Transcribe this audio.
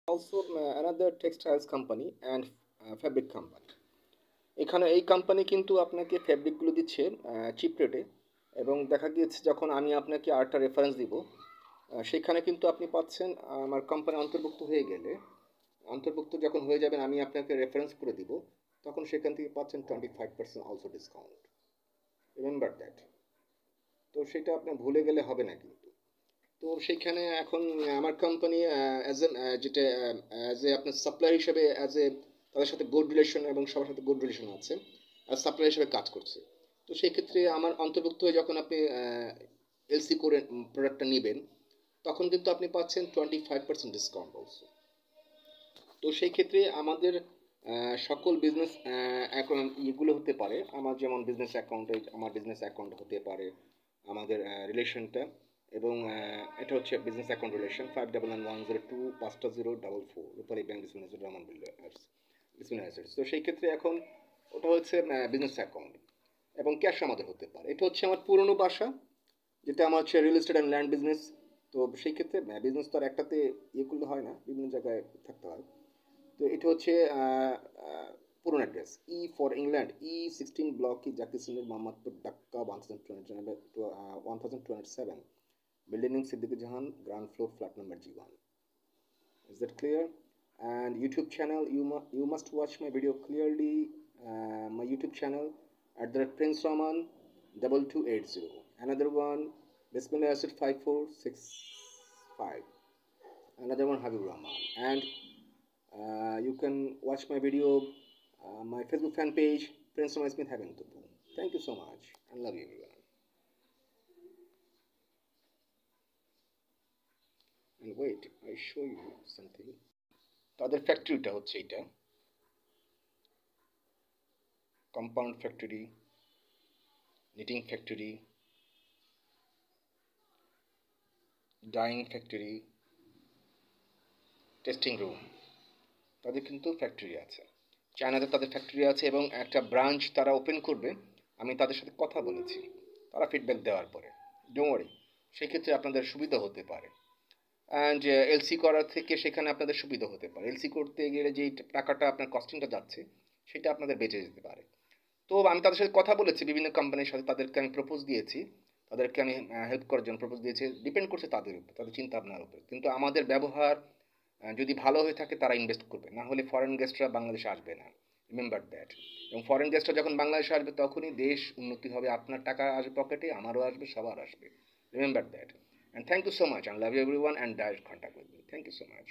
Also another textiles company and fabric company. এখানে এই company কিন্তু আপনাকে ফ্যাব্রিকগুলো দিচ্ছে চিপ রেটে, এবং দেখা গিয়েছে যখন আমি আপনাকে আরেকটা রেফারেন্স দিব, সেখানে কিন্তু আপনি পাচ্ছেন আমার কোম্পানি অন্তর্ভুক্ত হয়ে গেলে, অন্তর্ভুক্ত যখন হয়ে যাবেন আমি আপনাকে রেফারেন্স করে দিব, তখন সেখান থেকে পাচ্ছেন 25% অলসো ডিসকাউন্ট। Remember that. তো সেটা আপনি ভুলে গেলে হবে না কিন্তু। তো সেইখানে এখন আমার কোম্পানি অ্যাজ এন যেটা অ্যাজ এ আপনার সাপ্লায়ার হিসেবে অ্যাজ এ তাদের সাথে গুড রিলেশন এবং সবার সাথে গুড রিলেশন আছে, আর সাপ্লায়ার হিসেবে কাজ করছে। তো সেই ক্ষেত্রে আমার অন্তর্ভুক্ত হয়ে যখন আপনি এলসি করে প্রোডাক্টটা নেবেন, তখন কিন্তু আপনি পাচ্ছেন 25% ডিসকাউন্ট অলসো। তো সেই ক্ষেত্রে আমাদের সকল বিজনেস অ্যাকাউন্ট ইগুলো হতে পারে, আমার যেমন বিজনেস অ্যাকাউন্টে আমার বিজনেস অ্যাকাউন্ট হতে পারে আমাদের রিলেশনটা, এবং এটা হচ্ছে বিজনেস অ্যাকাউন্ট রিলেশন 591102 50044 রূপালী ব্যাংক বিসমিল্লাহির রহমান বিসমিল্লাহির। তো সেই ক্ষেত্রে এখন ওটা হচ্ছে বিজনেস অ্যাকাউন্ট, এবং ক্যাশ আমাদের হতে পারে। এটা হচ্ছে আমার পুরনো বাসা, যেটা আমার হচ্ছে real estate and land business. তো সেই ক্ষেত্রে বিজনেস তো আর একটাতে ইয়ে করলে হয় না, বিভিন্ন জায়গায় থাকতে হয়। তো এটা হচ্ছে পুরনো address for England 16 block Zakir সিলের Mohammadpur Dhaka 1207, building Siddiqui Jahan, ground floor, flat number G1. Is that clear? And YouTube channel, you must watch my video clearly. My YouTube channel at the Prince Raman 2280. Another one, Bismillah Acid 5465. Another one, Habib Rahman. And you can watch my video, my Facebook fan page, Prince Raman Smith Heaven. Thank you so much and love you everyone. And wait, I show you something. তাদের ফ্যাক্টরিটা হচ্ছে এটা, compound factory, knitting factory, dyeing factory, testing room, তাদের কিন্তু factory আছে। চায়নাতে তাদের factory আছে এবং একটা ব্রাঞ্চ তারা ওপেন করবে। আমি তাদের সাথে কথা বলেছি, তারা ফিডব্যাক দেওয়ার পরে ডোন্ট ওয়ারি, সেক্ষেত্রে আপনাদের সুবিধা হতে পারে। অ্যান্ড এলসি করার থেকে সেখানে আপনাদের সুবিধা হতে পারে। এলসি করতে গেলে যেই টাকাটা আপনার কস্টিংটা যাচ্ছে, সেটা আপনাদের বেঁচে যেতে পারে। তো আমি তাদের সাথে কথা বলেছি, বিভিন্ন কোম্পানির সাথে তাদেরকে আমি প্রপোজ দিয়েছি, তাদেরকে আমি হেল্প করার জন্য প্রপোজ দিয়েছি। ডিপেন্ড করছে তাদের উপর, তাদের চিন্তা ভাবনার উপর। কিন্তু আমাদের ব্যবহার যদি ভালো হয়ে থাকে তারা ইনভেস্ট করবে, না হলে ফরেন গেস্টরা বাংলাদেশে আসবে না। Remember that. এবং ফরেন গেস্টরা যখন বাংলাদেশে আসবে তখনই দেশ উন্নতি হবে, আপনার টাকা আসবে পকেটে, আমারও আসবে, সবার আসবে। Remember that. And thank you so much. I love you everyone and direct contact with me. Thank you so much.